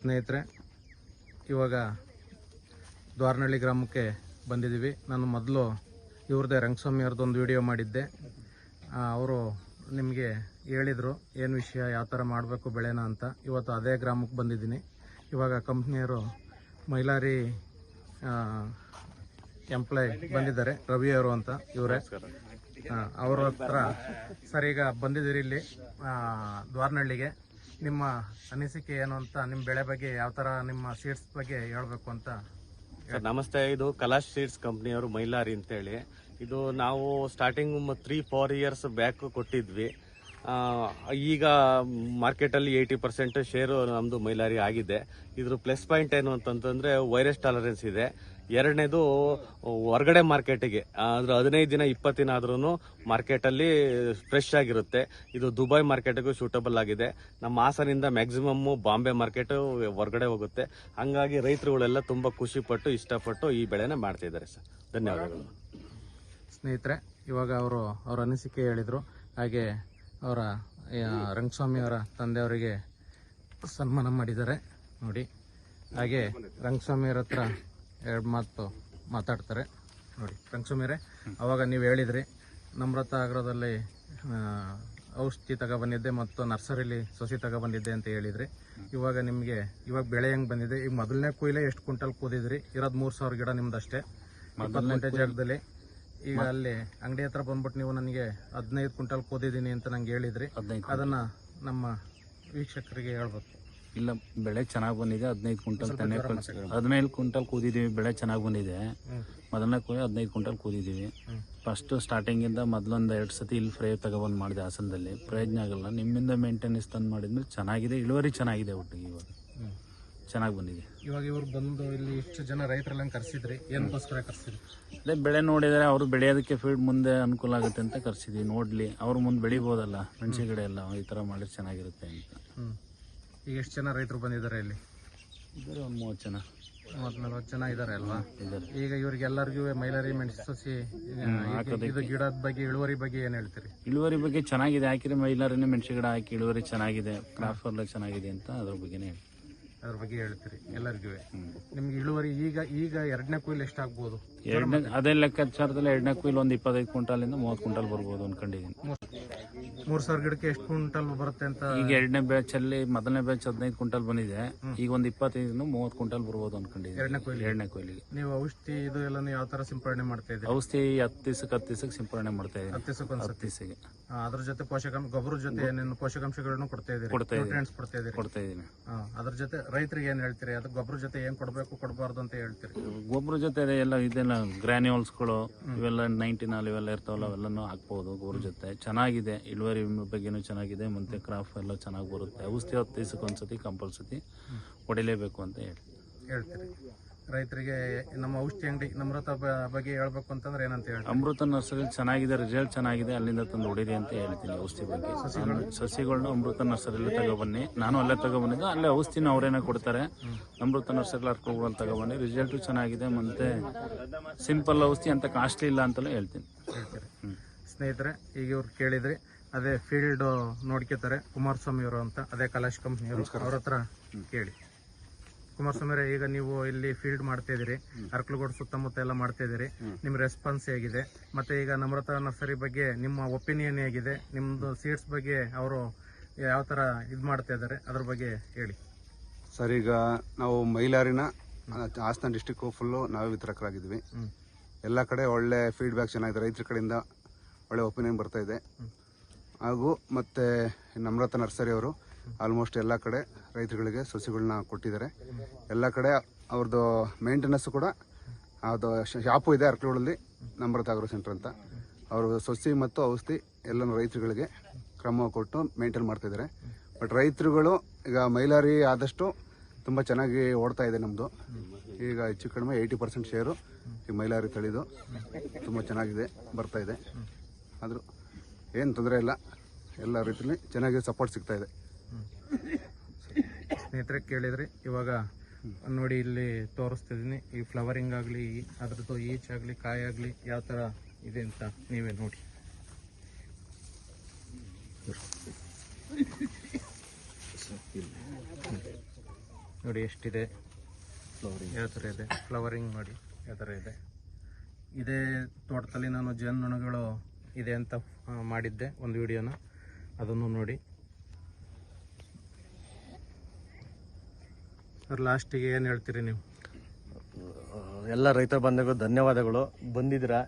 ಸ್ನೇಹಿತರೆ, ಇವಾಗ ದ್ವಾರನಹಳ್ಳಿ ಗ್ರಾಮಕ್ಕೆ ಬಂದಿದ್ದೀವಿ. ನಾನು ಮೊದಲು ಇವ್ರದ್ದೇ ರಂಗಸ್ವಾಮಿ ಅವ್ರದ್ದೊಂದು ವಿಡಿಯೋ ಮಾಡಿದ್ದೆ. ಅವರು ನಿಮಗೆ ಹೇಳಿದರು ಏನು ವಿಷಯ, ಯಾವ ಥರ ಮಾಡಬೇಕು ಬೆಳೆನ ಅಂತ. ಇವತ್ತು ಅದೇ ಗ್ರಾಮಕ್ಕೆ ಬಂದಿದ್ದೀನಿ. ಇವಾಗ ಕಂಪ್ನಿಯವರು ಮೈಲಾರಿ ಎಂಪ್ಲಾಯ್ ಬಂದಿದ್ದಾರೆ, ರವಿ ಅವರು ಅಂತ ಇವರೇ. ಅವ್ರ ಹತ್ರ ಸರ್ ಈಗ ಬಂದಿದ್ದೀರಿ ಇಲ್ಲಿ ದ್ವಾರನಹಳ್ಳಿಗೆ. ನಿಮ್ಮ ಅನಿಸಿಕೆ ಏನು ಅಂತ, ನಿಮ್ಮ ಬೆಳೆ ಬಗ್ಗೆ, ಯಾವ ಥರ ನಿಮ್ಮ ಸೀಡ್ಸ್ ಬಗ್ಗೆ ಹೇಳಬೇಕು ಅಂತ. ಸರ್ ನಮಸ್ತೆ, ಇದು ಕಲಾಶ್ ಸೀಡ್ಸ್ ಕಂಪ್ನಿಯವರು ಮೈಲಾರಿ ಅಂತೇಳಿ. ಇದು ನಾವು ಸ್ಟಾರ್ಟಿಂಗ್ 3-4 ಇಯರ್ಸ್ ಬ್ಯಾಕ್ ಕೊಟ್ಟಿದ್ವಿ. ಈಗ ಮಾರ್ಕೆಟಲ್ಲಿ 80% ಶೇರು ನಮ್ಮದು ಮೈಲಾರಿ ಆಗಿದೆ. ಇದ್ರ ಪ್ಲಸ್ ಪಾಯಿಂಟ್ ಏನು ಅಂತಂತಂದ್ರೆ ವೈರಸ್ ಟಾಲರೆನ್ಸ್ ಇದೆ. ಎರಡನೇದು ಹೊರಗಡೆ ಮಾರ್ಕೆಟಿಗೆ ಅಂದ್ರೆ 15 ದಿನ 20 ದಿನ ಆದ್ರೂ ಮಾರ್ಕೆಟಲ್ಲಿ ಫ್ರೆಶ್ ಆಗಿರುತ್ತೆ. ಇದು ದುಬೈ ಮಾರ್ಕೆಟ್ಗೂ ಸೂಟಬಲ್ ಆಗಿದೆ. ನಮ್ಮ ಹಾಸನಿಂದ ಮ್ಯಾಕ್ಸಿಮಮ್ ಬಾಂಬೆ ಮಾರ್ಕೆಟ್ ಹೊರಗಡೆ ಹೋಗುತ್ತೆ. ಹಂಗಾಗಿ ರೈತರುಗಳೆಲ್ಲ ತುಂಬಾ ಖುಷಿ ಪಟ್ಟು ಇಷ್ಟಪಟ್ಟು ಈ ಬೆಳೆನ ಮಾಡ್ತಿದ್ದಾರೆ ಸರ್. ಧನ್ಯವಾದಗಳು ಸ್ನೇಹಿತರೆ. ಇವಾಗ ಅವ್ರ ಅನಿಸಿಕೆ ಹೇಳಿದರು. ಹಾಗೆ ಅವರ ರಂಗಸ್ವಾಮಿ ಅವರ ತಂದೆಯವರಿಗೆ ಸನ್ಮಾನ ಮಾಡಿದ್ದಾರೆ ನೋಡಿ. ಹಾಗೆ ರಂಗಸ್ವಾಮಿ ಅವ್ರ ಹತ್ರ 2 ಮಾತು ಮಾತಾಡ್ತಾರೆ ನೋಡಿ. ರಂಗಸ್ವಾಮಿಯವರೇ, ಅವಾಗ ನೀವು ಹೇಳಿದ್ರಿ ನಮ್ರತ ಆಗ್ರೋದಲ್ಲಿ ಔಷಧಿ ತಗೊಬಂದಿದ್ದೆ ಮತ್ತು ನರ್ಸರಿಲಿ ಸಸಿ ತಗೊಬಂದಿದ್ದೆ ಅಂತ ಹೇಳಿದ್ರಿ. ಇವಾಗ ಬೆಳೆ ಹೆಂಗೆ ಬಂದಿದೆ? ಈಗ ಮೊದಲನೇ ಕೊಯ್ಲೆ ಎಷ್ಟು ಕ್ವಿಂಟಲ್ ಕೂದಿದ್ರಿ? ಇರೋದು 3000 ಗಿಡ ನಿಮ್ದಷ್ಟೇ 20 ಗುಂಟೆ ಜಾಗದಲ್ಲಿ. ಈಗ ಅಲ್ಲಿ ಅಂಗಡಿ ಹತ್ರ ಬಂದ್ಬಿಟ್ಟು ನೀವು ನನಗೆ 15 ಕ್ವಿಂಟಲ್ ಕೂದಿದ್ದೀನಿ ಅಂತ ನಂಗೆ ಹೇಳಿದ್ರಿ. ಅದನ್ನ ನಮ್ಮ ವೀಕ್ಷಕರಿಗೆ ಹೇಳ್ಬೇಕು. ಇಲ್ಲ, ಬೆಳೆ ಚೆನ್ನಾಗಿ ಬಂದಿದೆ. 15 ಕ್ವಿಂಟಲ್ ಕೂದಿದ್ದೀವಿ. ಬೆಳೆ ಚೆನ್ನಾಗಿ ಬಂದಿದೆ. ಮೊದಲನೇ ಕೂಲಿ 15 ಕ್ವಿಂಟಲ್ ಕೂದಿದ್ದೀವಿ. ಫಸ್ಟ್ ಸ್ಟಾರ್ಟಿಂಗಿಂದ ಮೊದಲೊಂದು 2 ಸತಿ ಇಲ್ಲಿ ಫ್ರೈ ತಗೊಬಂದು ಮಾಡಿದೆ ಹಾಸನದಲ್ಲಿ. ಪ್ರಯೋಜನ ಆಗಲ್ಲ. ನಿಮ್ಮಿಂದ ಮೇಂಟೆನೆನ್ಸ್ ತಂದು ಮಾಡಿದ್ಮೇಲೆ ಚೆನ್ನಾಗಿದೆ, ಇಳುವರಿ ಚೆನ್ನಾಗಿದೆ. ಒಟ್ಟಿಗೆ ಇವಾಗ ಚೆನ್ನಾಗಿ ಬಂದಿದೆ. ಇವಾಗ ಇವ್ರು ಬಂದು ಇಲ್ಲಿ ಇಷ್ಟು ಜನ ರೈತರೆಲ್ಲ ಕರ್ಸಿದ್ರಿ, ಏನಕ್ಕೋಸ್ಕರ ಕರ್ಸಿದ್ರಿ? ಅದೇ ಬೆಳೆ ನೋಡಿದರೆ ಅವರು ಬೆಳೆಯೋದಕ್ಕೆ ಫೀಲ್ಡ್ ಮುಂದೆ ಅನುಕೂಲ ಆಗುತ್ತೆ ಅಂತ ಕರ್ಸಿದ್ವಿ. ನೋಡ್ಲಿ, ಅವ್ರು ಮುಂದೆ ಬೆಳಿಬೋದಲ್ಲ, ಮೆಣಸಿನ ಗಿಡ ಎಲ್ಲ ಈ ಥರ ಮಾಡಿದ್ರೆ ಚೆನ್ನಾಗಿರುತ್ತೆ ಅಂತ. ಈಗ ಎಷ್ಟು ಜನ ರೈತರು ಬಂದಿದ್ದಾರೆ ಇಲ್ಲಿ? ಇದ್ದಾರೆ ಒಂದು 30 ಜನ, 30-40 ಜನ ಇದ್ದಾರೆ ಅಲ್ವಾ? ಇದ್ದಾರೆ. ಈಗ ಇವ್ರಿಗೆಲ್ಲರಿಗೂ ಮೈಲಾರಿ ಮೆಣಸು ಸಸಿ ಇದು ಗಿಡದ ಬಗ್ಗೆ, ಇಳುವರಿ ಬಗ್ಗೆ ಏನು ಹೇಳ್ತೀರಿ? ಇಳುವರಿ ಬಗ್ಗೆ ಚೆನ್ನಾಗಿದೆ. ಹಾಕಿದ್ರೆ ಮೈಲಾರಿನ ಮೆಣಸಿನ ಗಿಡ ಹಾಕಿ ಇಳುವರಿ ಚೆನ್ನಾಗಿದೆ, ಕ್ರಾಪ್ ಎಲ್ಲ ಚೆನ್ನಾಗಿದೆ ಅಂತ ಅದ್ರ ಬಗ್ಗೆನೇ ಹೇಳಿ. ಅದ್ರ ಬಗ್ಗೆ ಹೇಳ್ತೀರಿ ಎಲ್ಲರಿಗೂ. ನಿಮ್ಗೆ ಇಳುವರಿ ಈಗ 2ನೇ ಕೊಯ್ಲು ಎಷ್ಟಾಗ್ಬೋದು? ಅದೇ ಲೆಕ್ಕಾಚಾರದಲ್ಲಿ 2ನೇ ಕೊಯ್ಲು ಒಂದು 25 ಕ್ವಿಂಟಲಿಂದ 30 ಕ್ವಿಂಟಲ್ ಬರ್ಬೋದು ಅನ್ಕೊಂಡಿದ್ದೀನಿ. 3000 ಗಿಡಕ್ಕೆ ಎಷ್ಟು ಕ್ವಿಂಟಲ್ ಬರುತ್ತೆ ಅಂತ? ಈಗ 2ನೇ ಬ್ಯಾಚ್ ಅಲ್ಲಿ ಮೊದಲನೇ ಬ್ಯಾಚ್ 15 ಕ್ವಿಂಟಲ್ ಬಂದಿದೆ. ಈಗ ಒಂದು 25-30 ಕ್ವಿಂಟಲ್ ಬರ್ಬೋದು ಅನ್ಕೊಂಡಿದ್ದೀನಿ 2ನೇ ಕೊಯ್ಲಿಗೆ. ನೀವು ಔಷಧಿ ಇದು ಎಲ್ಲ ಯಾವ ತರ ಸಿಂಪಡಣೆ ಮಾಡ್ತಾ ಇದ್ದೀರಿ? ಔಷಧಿ 10 ದಿವಸಕ್ಕೆ ಸಿಂಪಡಣೆ ಮಾಡ್ತಾ ಇದ್ದೀನಿ. 10 ದಿವಸಕ್ಕೆ. ಅದ್ರ ಜೊತೆ ಗೊಬ್ಬರದ ಜೊತೆ ಏನೇನು ಪೋಷಕಾಂಶಗಳನ್ನು ಕೊಡ್ತಾ ಇದ್ದೀರಿ? ಕೊಡ್ತಾ ಇದ್ದೀನಿ. ಅದ್ರ ಜೊತೆ ರೈತರಿಗೆ ಏನ್ ಹೇಳ್ತೀರಿ? ಅದು ಗೊಬ್ಬರ ಜೊತೆ ಏನ್ ಕೊಡಬೇಕು ಕೊಡಬಾರ್ದು ಅಂತ ಹೇಳ್ತೀರಿ? ಗೊಬ್ಬರ ಜೊತೆ ಇದೆಲ್ಲ ಗ್ರಾನ್ಯೂಲ್ಸ್ಗಳು ಇವೆಲ್ಲ 99 ಇವೆಲ್ಲ ಇರ್ತಾವಲ್ಲ, ಅವೆಲ್ಲನೂ ಹಾಕ್ಬಹುದು ಗೊಬ್ಬರ ಜೊತೆ. ಚೆನ್ನಾಗಿದೆ, ಇಳುವರಿ ಬಗ್ಗೆನೂ ಚೆನ್ನಾಗಿದೆ, ಮತ್ತೆ ಕ್ರಾಪ್ ಎಲ್ಲ ಚೆನ್ನಾಗಿ ಬರುತ್ತೆ. ಔಷಧಿ 10 ದಿವಸಕ್ಕೆ ಒಂದ್ಸತಿ ಕಂಪಲ್ಸರಿ ಹೊಡಿಲೇಬೇಕು ಅಂತ ಹೇಳ್ತೀರಿ. ರೈತರಿಗೆ ನಮ್ಮ ಔಷಧಿ ಅಂಗಡಿ ನಮ್ರತ ಬಗ್ಗೆ ಹೇಳ್ಬೇಕು ಅಂತಂದ್ರೆ ಏನಂತ ಹೇಳಿ? ಅಮೃತ ನರ್ಸರಿ ಚೆನ್ನಾಗಿದೆ, ರಿಸಲ್ಟ್ ಚೆನ್ನಾಗಿದೆ, ಅಲ್ಲಿಂದ ತಂದು ಹೊಡಿರಿ ಅಂತ ಹೇಳ್ತೀನಿ. ಔಷಧಿ ಬಗ್ಗೆ ಸಸಿಗಳನ್ನ ಅಮೃತ ನರ್ಸರಿಯಲ್ಲಿ ತಗೊಬನ್ನಿ. ನಾನು ಅಲ್ಲೇ ತಗೊಬಂದಿದ್ದು, ಅಲ್ಲೇ ಔಷಧಿನ ಅವರೇನೆ ಕೊಡ್ತಾರೆ. ಅಮೃತ ನರ್ಸರಿ ಅರ್ಕೋಗಳಲ್ಲಿ ತಗೊಬನ್ನಿ, ರಿಸಲ್ಟ್ ಚೆನ್ನಾಗಿದೆ. ಮತ್ತೆ ಸಿಂಪಲ್ ಔಷಧಿ ಅಂತ ಕಾಸ್ಟ್ಲಿ ಇಲ್ಲ ಅಂತಲೂ ಹೇಳ್ತೀನಿ. ಸ್ನೇಹಿತರೆ, ಈಗ ಇವ್ರು ಕೇಳಿದ್ರಿ, ಅದೇ ಫೀಲ್ಡ್ ನೋಡ್ಕೋತಾರೆ ಕುಮಾರಸ್ವಾಮಿ ಅವರು ಅಂತ, ಅದೇ ಕಲಾಶ್ ಕಂಪ್ನಿಯವರು. ಅವ್ರ ಹತ್ರ ಕೇಳಿ. ಕುಮಾರಸ್ವಾಮಿ ಅವರೇ, ಈಗ ನೀವು ಇಲ್ಲಿ ಫೀಲ್ಡ್ ಮಾಡ್ತಾ ಇದೀರಿ, ಅರ್ಕಲಗೋಡು ಸುತ್ತಮುತ್ತ ಎಲ್ಲ ಮಾಡ್ತಾ ಇದೀರಿ. ನಿಮ್ ರೆಸ್ಪಾನ್ಸ್ ಹೇಗಿದೆ? ಮತ್ತೆ ಈಗ ನಮ್ರತ ನರ್ಸರಿ ಬಗ್ಗೆ ನಿಮ್ಮ ಒಪಿನಿಯನ್ ಹೇಗಿದೆ? ನಿಮ್ದು ಸೀಡ್ಸ್ ಬಗ್ಗೆ ಅವರು ಯಾವ ತರ ಇದು ಮಾಡ್ತಾ ಇದಾರೆ, ಅದ್ರ ಬಗ್ಗೆ ಹೇಳಿ ಸರ್. ಈಗ ನಾವು ಮೈಲಾರಿನ ಹಾಸನ ಡಿಸ್ಟಿಕ್ ಫುಲ್ಲು ನಾವೇ ವಿತರಕರಾಗಿದ್ವಿ. ಎಲ್ಲ ಕಡೆ ಒಳ್ಳೆ ಫೀಡ್ಬ್ಯಾಕ್ ಚೆನ್ನಾಗಿದೆ, ರೈತರ ಕಡೆಯಿಂದ ಒಳ್ಳೆ ಒಪಿನಿಯನ್ ಬರ್ತಾ ಇದೆ. ಹಾಗೂ ಮತ್ತೆ ನಮ್ರತ ನರ್ಸರಿ ಅವರು ಆಲ್ಮೋಸ್ಟ್ ಎಲ್ಲ ಕಡೆ ರೈತರುಗಳಿಗೆ ಸಸಿಗಳನ್ನ ಕೊಟ್ಟಿದ್ದಾರೆ. ಎಲ್ಲ ಕಡೆ ಅವ್ರದ್ದು ಮೇಂಟೆನೆನ್ಸ್ ಕೂಡ, ಅದು ಶಾಪು ಇದೆ ಅರ್ಕಲಗೋಡಲ್ಲಿ, ನಮ್ರತ ಆಗ್ರೋ ಸೆಂಟರ್ ಅಂತ. ಅವರು ಸಸಿ ಮತ್ತು ಔಷಧಿ ಎಲ್ಲನೂ ರೈತರುಗಳಿಗೆ ಕ್ರಮ ಕೊಟ್ಟು ಮೇಂಟೈನ್ ಮಾಡ್ತಾಯಿದ್ದಾರೆ. ಬಟ್ ರೈತರುಗಳು ಈಗ ಮೈಲಾರಿ ಆದಷ್ಟು ತುಂಬ ಚೆನ್ನಾಗಿ ಓಡ್ತಾ ಇದೆ ನಮ್ಮದು. ಈಗ ಹೆಚ್ಚು ಕಡಿಮೆ 80% ಶೇರು ಈ ಮೈಲಾರಿ ತಳಿದು ತುಂಬ ಚೆನ್ನಾಗಿದೆ, ಬರ್ತಾ ಇದೆ. ಆದರೂ ಏನು ತೊಂದರೆ ಇಲ್ಲ, ಎಲ್ಲ ರೀತಿಯಲ್ಲಿ ಚೆನ್ನಾಗಿ ಸಪೋರ್ಟ್ ಸಿಗ್ತಾ ಇದೆ. ಸ್ನೇಹಿತರೆ ಕೇಳಿದ್ರಿ, ಇವಾಗ ನೋಡಿ ಇಲ್ಲಿ ತೋರಿಸ್ತಿದ್ದೀನಿ. ಈ ಫ್ಲವರಿಂಗ್ ಆಗಲಿ, ಅದ್ರದ್ದು ಈಚ್ ಆಗಲಿ, ಕಾಯಿ ಆಗಲಿ ಯಾವ ಥರ ಇದೆ ಅಂತ ನೀವೇ ನೋಡಿ. ನೋಡಿ ಎಷ್ಟಿದೆ, ಯಾವ ಥರ ಇದೆ ಫ್ಲವರಿಂಗ್ ನೋಡಿ ಯಾವ ಥರ ಇದೆ. ಇದೇ ತೋಟದಲ್ಲಿ ನಾನು ಜೇನುನೊಣಗಳು ಇದೆ ಅಂತ ಮಾಡಿದ್ದೆ ಒಂದು ವಿಡಿಯೋನ, ಅದನ್ನು ನೋಡಿ. ಸರ್ ಲಾಸ್ಟಿಗೆ ಏನು ಹೇಳ್ತೀರಿ ನೀವು? ಎಲ್ಲ ರೈತ ಬಂಧುಗಳು ಧನ್ಯವಾದಗಳು. ಬಂದಿದ್ದೀರಾ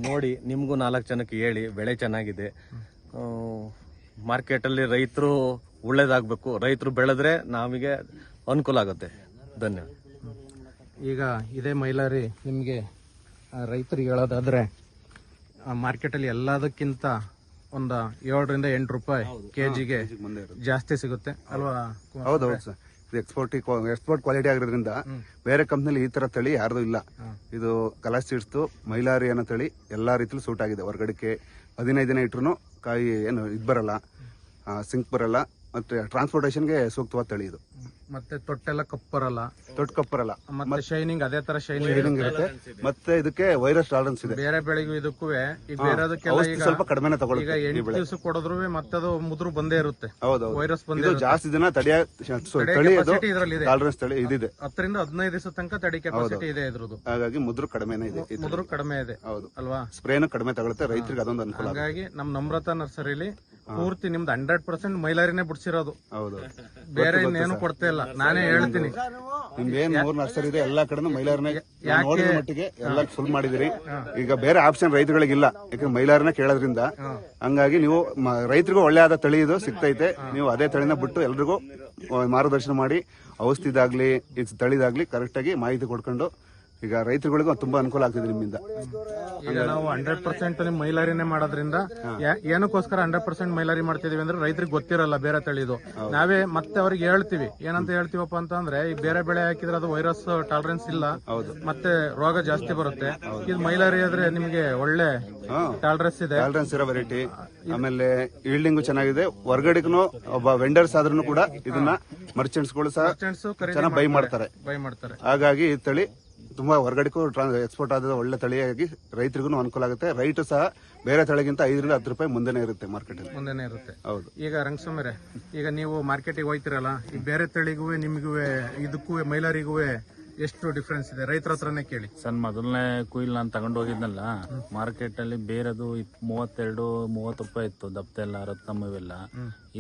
ನೋಡಿ, ನಿಮಗೂ 4 ಜನಕ್ಕೆ ಹೇಳಿ ಬೆಳೆ ಚೆನ್ನಾಗಿದೆ. ಮಾರ್ಕೆಟಲ್ಲಿ ರೈತರು ಒಳ್ಳೇದಾಗಬೇಕು, ರೈತರು ಬೆಳೆದ್ರೆ ನಮಗೆ ಅನುಕೂಲ ಆಗುತ್ತೆ. ಧನ್ಯವಾದ. ಈಗ ಇದೇ ಮೈಲಾರಿ ನಿಮಗೆ ರೈತರಿಗೆ ಹೇಳೋದಾದ್ರೆ ಮಾರ್ಕೆಟಲ್ಲಿ ಎಲ್ಲದಕ್ಕಿಂತ ಒಂದು 7 ರಿಂದ 8 ರೂಪಾಯಿ ಕೆಜಿಗೆ ಜಾಸ್ತಿ ಸಿಗುತ್ತೆ ಅಲ್ವಾ? ಹೌದೌದು ಸರ್. ಇದು ಎಕ್ಸ್ಪೋರ್ಟ್ ಕ್ವಾಲಿಟಿ ಆಗಿರೋದ್ರಿಂದ ಬೇರೆ ಕಂಪ್ನಿಲಿ ಈ ತರ ತಳಿ ಯಾರ್ದು ಇಲ್ಲ. ಇದು ಕಲಾಶ್ ಸೀಡ್ಸ್ ಮೈಲಾರಿ ಅನ್ನೋ ತಳಿ ಎಲ್ಲಾ ರೀತಿಲೂ ಸೂಟ್ ಆಗಿದೆ. ಹೊರಗಡೆಗೆ 15 ದಿನ ಇಟ್ರು ಕಾಯಿ ಏನು ಇದು ಬರಲ್ಲ, ಸಿಂಕ್ ಬರಲ್ಲ, ಮತ್ತೆ ಟ್ರಾನ್ಸ್ಪೋರ್ಟೇಷನ್ಗೆ ಸೂಕ್ತವಾದ ತಳಿ ಇದು. ಮತ್ತೆ ತೊಟ್ಟೆಲ್ಲ ಕಪ್ಪರಲ್ಲ, ತೊಟ್ಟು ಕಪ್ಪರಲ್ಲ, ಮತ್ತೆ ಶೈನಿಂಗ್ ಅದೇ ತರ ಶೈನಿಂಗ್ ಇರುತ್ತೆ. ಮತ್ತೆ ಇದಕ್ಕೆ ವೈರಸ್ ಟಾಲರೆನ್ಸ್ ಇದೆ. ಬೇರೆ ಬೆಳೆಗೂ ಇದಕ್ಕೂ ಈಗ ಬೇರೆದಕ್ಕೆಲ್ಲ ಔಷಧಿ ಸ್ವಲ್ಪ ಕಡಿಮೆನೆ ಈಗ ತಗೊಳ್ಳುತ್ತೆ. 8 ದಿವಸ ಕೊಡೋದ್ರು ಮತ್ತೆ ಅದು ಮುದ್ರು ಬಂದೇ ಇರುತ್ತೆ. ಹೌದೌದು, ವೈರಸ್ ಬಂದೇ ಇದು ಜಾಸ್ತಿ ದಿನ ತಳಿ ಅದು ಇದರಲ್ಲಿ ಇದೆ. ಟಾಲರೆನ್ಸ್ ತಳಿ ಇದಿದೆ. 10 ರಿಂದ 15 ದಿವಸ ತನಕ ತಡಿ ಕೆಪಾಸಿಟಿ ಇದೆ ಇದ್ರದ್ದು. ಹಾಗಾಗಿ ಮುದ್ರು ಕಡಿಮೆನೆ ಇದೆ. ಮುದ್ರು ಕಡಿಮೆ ಇದೆ. ಹೌದು ಅಲ್ವಾ? ಸ್ಪ್ರೇನು ಕಡಿಮೆ ತಗೊಳುತ್ತೆ, ರೈತರಿಗೆ ಅದೊಂದು ಅನುಕೂಲ. ಹಾಗಾಗಿ ನಮ್ ನಮ್ರತಾ ನರ್ಸರಿಲಿ ಪೂರ್ತಿ ನಿಮ್ದು 100% ಮೈಲಾರಿನೇ ಬಿಡ್ಸಿರೋದು, ಹೌದು. ಬೇರೆ ಇನ್ನೇನು ಕೊಡ್ತಾ ಇಲ್ಲ. ನಾನೇ ಹೇಳ್ತೀನಿ, ನಿಮ್ಗೇನ್ 3 ನರ್ಸರಿ ಇದೆ ಎಲ್ಲಾ ಕಡೆ ಮೈಲಾರನೇ ನೋಡಿದ ಮಟ್ಟಿಗೆ ಎಲ್ಲ ಫುಲ್ ಮಾಡಿದಿರಿ. ಈಗ ಬೇರೆ ಆಪ್ಷನ್ ರೈತರುಗಳಿಗಿಲ್ಲ, ಯಾಕಂದ್ರೆ ಮೈಲಾರನೇ ಕೇಳೋದ್ರಿಂದ. ಹಂಗಾಗಿ ನೀವು ರೈತರಿಗೂ ಒಳ್ಳೆ ಆದ ತಳಿ ಇದು ಸಿಗ್ತೈತೆ. ನೀವು ಅದೇ ತಳಿನ ಬಿಟ್ಟು ಎಲ್ರಿಗೂ ಮಾರ್ಗದರ್ಶನ ಮಾಡಿ ಔಷಧಿದಾಗ್ಲಿ ಇದು ತಳಿದಾಗ್ಲಿ ಕರೆಕ್ಟ್ ಆಗಿ ಮಾಹಿತಿ ಕೊಡ್ಕೊಂಡು ಈಗ ರೈತರುಗಳಿಗೂ ತುಂಬಾ ಅನುಕೂಲ ಆಗ್ತಿದೆ ನಿಮ್ಮಿಂದ. ಈಗ ನಾವು 100% ನಿಮ್ ಮೈಲಾರಿನೇ ಮಾಡೋದ್ರಿಂದ ಏನಕ್ಕೋಸ್ಕರ 100% ಮೈಲಾರಿ ಮಾಡ್ತಿದೀವಿ ಅಂದ್ರೆ ರೈತರಿಗೆ ಗೊತ್ತಿರಲ್ಲ ಬೇರೆ ತಳಿದು. ನಾವೇ ಮತ್ತೆ ಅವ್ರಿಗೆ ಹೇಳ್ತೀವಿ, ಏನಂತ ಹೇಳ್ತೀವಪ್ಪ ಅಂತಂದ್ರೆ ಈಗ ಬೇರೆ ಬೆಳೆ ಹಾಕಿದ್ರೆ ಅದು ವೈರಸ್ ಟಾಲರೆನ್ಸ್ ಇಲ್ಲ, ಮತ್ತೆ ರೋಗ ಜಾಸ್ತಿ ಬರುತ್ತೆ. ಇದು ಮೈಲಾರಿ ಆದ್ರೆ ನಿಮ್ಗೆ ಒಳ್ಳೆ ಟಾಲರೆನ್ಸ್ ಇದೆ, ಟಾಲರೆನ್ಸ್ ಇರೋ ವೆರೈಟಿ. ಆಮೇಲೆ ಈಲ್ಡಿಂಗು ಚೆನ್ನಾಗಿದೆ. ಹೊರಗಡೆಗೂ ಒಬ್ಬ ವೆಂಡರ್ಸ್ ಆದ್ರೂ ಕೂಡ ಇದನ್ನ ಮರ್ಚೆಂಟ್ಸ್ಗಳು ಸಹ ಚೆನ್ನಾಗಿ ಬೈ ಮಾಡ್ತಾರೆ. ಹಾಗಾಗಿ ಈ ತಳಿ ತುಂಬಾ ಹೊರಗಡೆಗೂ ಎಕ್ಸ್ಪೋರ್ಟ್ ಆದ ಒಳ್ಳೆ ತಳಿಯಾಗಿ ರೈತರಿಗೂ ಅನುಕೂಲ ಆಗುತ್ತೆ. ರೈಟ್ ಸಹ ಬೇರೆ ತಳಿಗಿಂತ 5 ರಿಂದ 10 ರೂಪಾಯಿ ಮುಂದೆನೇ ಇರುತ್ತೆ ಮಾರ್ಕೆಟ್ ಅಲ್ಲಿ. ಮುಂದೆನೇ ಇರುತ್ತೆ. ಹೌದು. ಈಗ ರಂಗಸ್ವಾಮಿರೆ, ಈಗ ನೀವು ಮಾರ್ಕೆಟಿಗೆ ಹೋಯ್ತಿರಲ್ಲ, ಈ ಬೇರೆ ತಳಿಗೂ ನಿಮಗೂ ಇದಕ್ಕೂ ಮೈಲಾರಿಗೂ ಎಷ್ಟು ಡಿಫ್ರೆನ್ಸ್ ಇದೆ? ರೈತರ ಹತ್ರನೇ ಕೇಳಿ. ಸರ್, ಮೊದಲನೇ ಕುಯಿಲ್ ನಾನು ತಗೊಂಡು ಹೋಗಿದ್ನಲ್ಲ ಮಾರ್ಕೆಟ್ ಅಲ್ಲಿ, ಬೇರೆದು 32-30 ರೂಪಾಯಿ ಇತ್ತು ದಪ್ಪ ಎಲ್ಲ, ರತ್ನಮ್ಮ ಇವೆಲ್ಲ.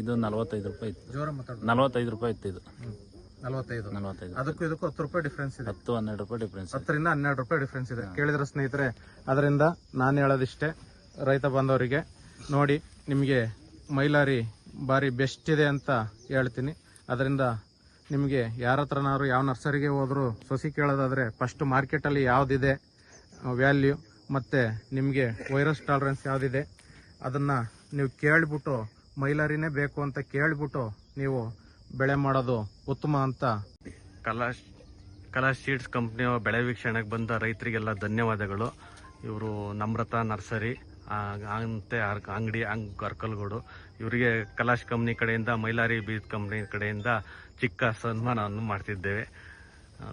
ಇದು 45 ರೂಪಾಯಿ ಇತ್ತು. ಜೋರ ಮಾತಾಡ. 45 ರೂಪಾಯಿ ಇತ್ತು ಇದು. 45. ಅದಕ್ಕೂ ಇದಕ್ಕೂ 10 ರೂಪಾಯಿ ಡಿಫ್ರೆನ್ಸ್ ಇದೆ. 10-12 ರೂಪಾಯಿ ಡಿಫ್ರೆನ್ಸ್. 10 ರಿಂದ 12 ರೂಪಾಯಿ ಡಿಫ್ರೆನ್ಸ್ ಇದೆ. ಕೇಳಿದ್ರೆ ಸ್ನೇಹಿತರೆ, ಅದರಿಂದ ನಾನು ಹೇಳೋದಿಷ್ಟೇ, ರೈತ ಬಾಂಧವರಿಗೆ ನೋಡಿ, ನಿಮಗೆ ಮೈಲಾರಿ ಬಾರಿ ಬೆಸ್ಟ್ ಇದೆ ಅಂತ ಹೇಳ್ತೀನಿ. ಅದರಿಂದ ನಿಮಗೆ ಯಾರ ಹತ್ರನಾದ್ರು ಯಾವ ನರ್ಸರಿಗೆ ಹೋದ್ರು ಸೊಸಿ ಕೇಳೋದಾದ್ರೆ ಫಸ್ಟ್ ಮಾರ್ಕೆಟಲ್ಲಿ ಯಾವುದಿದೆ ವ್ಯಾಲ್ಯೂ, ಮತ್ತು ನಿಮಗೆ ವೈರಸ್ ಟಾಲರೆನ್ಸ್ ಯಾವುದಿದೆ ಅದನ್ನು ನೀವು ಕೇಳಿಬಿಟ್ಟು ಮೈಲಾರಿನೇ ಬೇಕು ಅಂತ ಕೇಳಿಬಿಟ್ಟು ನೀವು ಬೆಳೆ ಮಾಡೋದು ಉತ್ತಮ ಅಂತ. ಕಲಾಶ್ ಸೀಡ್ಸ್ ಕಂಪ್ನಿಯ ಬೆಳೆ ವೀಕ್ಷಣೆಗೆ ಬಂದ ರೈತರಿಗೆಲ್ಲ ಧನ್ಯವಾದಗಳು. ಇವರು ನಮ್ರತಾ ನರ್ಸರಿ ಅಂತೆ ಅಂಗಡಿ ಅರ್ಕಲ್ಗೋಡು. ಇವರಿಗೆ ಕಲಾಶ್ ಕಂಪ್ನಿ ಕಡೆಯಿಂದ, ಮೈಲಾರಿ ಬೀಜ್ ಕಂಪ್ನಿ ಕಡೆಯಿಂದ ಚಿಕ್ಕ ಸನ್ಮಾನವನ್ನು ಮಾಡ್ತಿದ್ದೇವೆ.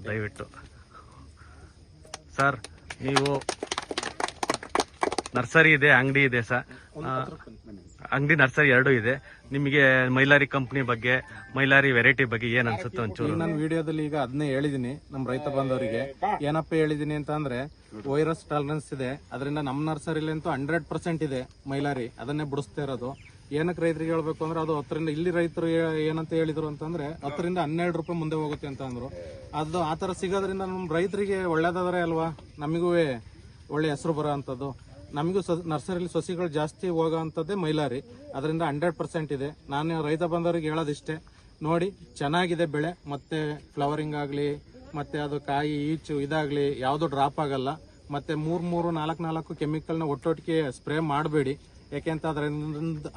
ದಯವಿಟ್ಟು ಸರ್, ನೀವು ನರ್ಸರಿ ಇದೆ, ಅಂಗಡಿ ಇದೆ ಸರ್, ಅಂಗಡಿ ನರ್ಸರಿ 2 ಇದೆ. ನಿಮಗೆ ಮೈಲಾರಿ ಕಂಪ್ನಿ ಬಗ್ಗೆ, ಮೈಲಾರಿ ವೆರೈಟಿ ಬಗ್ಗೆ ಏನ್ ಅನ್ಸುತ್ತೆ ಒಂಚೂರು? ನಾನು ವಿಡಿಯೋದಲ್ಲಿ ಈಗ ಅದನ್ನೇ ಹೇಳಿದೀನಿ ನಮ್ಮ ರೈತ ಬಾಂಧವರಿಗೆ. ಏನಪ್ಪ ಹೇಳಿದೀನಿ ಅಂತ ಅಂದ್ರೆ, ವೈರಸ್ ಟಾಲರೆನ್ಸ್ ಇದೆ, ಅದರಿಂದ ನಮ್ಮ ನರ್ಸರಿಲಿ ಅಂತೂ 100% ಇದೆ ಮೈಲಾರಿ, ಅದನ್ನೇ ಬಿಡಿಸ್ತಾ ಇರೋದು. ಏನಕ್ಕೆ ರೈತರಿಗೆ ಹೇಳ್ಬೇಕು ಅಂದ್ರೆ, ಅದು 10 ರಿಂದ, ಇಲ್ಲಿ ರೈತರು ಏನಂತ ಹೇಳಿದ್ರು ಅಂತಂದ್ರೆ 10 ರಿಂದ 12 ರೂಪಾಯಿ ಮುಂದೆ ಹೋಗುತ್ತೆ ಅಂತ ಅಂದ್ರು. ಅದು ಆತರ ಸಿಗೋದ್ರಿಂದ ನಮ್ಮ ರೈತರಿಗೆ ಒಳ್ಳೇದಾದ್ರೆ ಅಲ್ವಾ, ನಮಗೂ ಒಳ್ಳೆ ಹೆಸರು ಬರೋ ಅಂಥದ್ದು. ನಮಗೂ ನರ್ಸರಿಲಿ ಸಸಿಗಳು ಜಾಸ್ತಿ ಹೋಗೋ ಅಂಥದ್ದೇ ಮೈಲಾರಿ, ಅದರಿಂದ 100% ಇದೆ. ನಾನು ರೈತ ಬಂದವರಿಗೆ ಹೇಳೋದಿಷ್ಟೇ, ನೋಡಿ ಚೆನ್ನಾಗಿದೆ ಬೆಳೆ, ಮತ್ತೆ ಫ್ಲವರಿಂಗ್ ಆಗಲಿ, ಮತ್ತೆ ಅದು ಕಾಯಿ ಈಚು ಇದಾಗಲಿ ಯಾವುದು ಡ್ರಾಪ್ ಆಗಲ್ಲ. ಮತ್ತೆ 3-4 ಕೆಮಿಕಲ್ನ ಒಟ್ಟೊಟ್ಟಿಗೆ ಸ್ಪ್ರೇ ಮಾಡಬೇಡಿ, ಯಾಕೆಂತ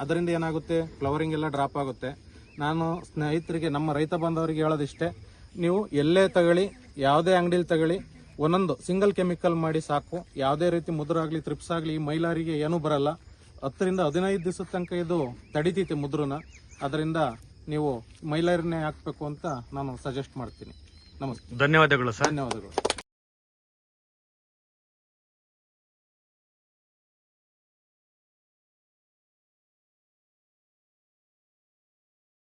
ಅದರಿಂದ ಏನಾಗುತ್ತೆ, ಫ್ಲವರಿಂಗ್ ಎಲ್ಲ ಡ್ರಾಪ್ ಆಗುತ್ತೆ. ನಾನು ಸ್ನೇಹಿತರಿಗೆ, ನಮ್ಮ ರೈತ ಬಂದವರಿಗೆ ಹೇಳೋದಿಷ್ಟೇ, ನೀವು ಎಲ್ಲೇ ತಗೊಳ್ಳಿ, ಯಾವುದೇ ಅಂಗಡಿಲಿ ತಗೊಳ್ಳಿ, ಒಂದೊಂದು ಸಿಂಗಲ್ ಕೆಮಿಕಲ್ ಮಾಡಿ ಸಾಕು. ಯಾವುದೇ ರೀತಿ ಮುದ್ರಾಗ್ಲಿ, ತ್ರಿಪ್ಸ್ ಆಗಲಿ, ಈ ಮೈಲಾರಿಗೆ ಏನೂ ಬರಲ್ಲ. 10 ರಿಂದ 15 ದಿವಸದ ತನಕ ಇದು ತಡಿತೈತೆ ಮುದ್ರನ. ಅದರಿಂದ ನೀವು ಮೈಲಾರಿನೇ ಹಾಕಬೇಕು ಅಂತ ನಾನು ಸಜೆಸ್ಟ್ ಮಾಡ್ತೀನಿ. ನಮಸ್ತೆ. ಧನ್ಯವಾದಗಳು ಸರ್. ಧನ್ಯವಾದಗಳು.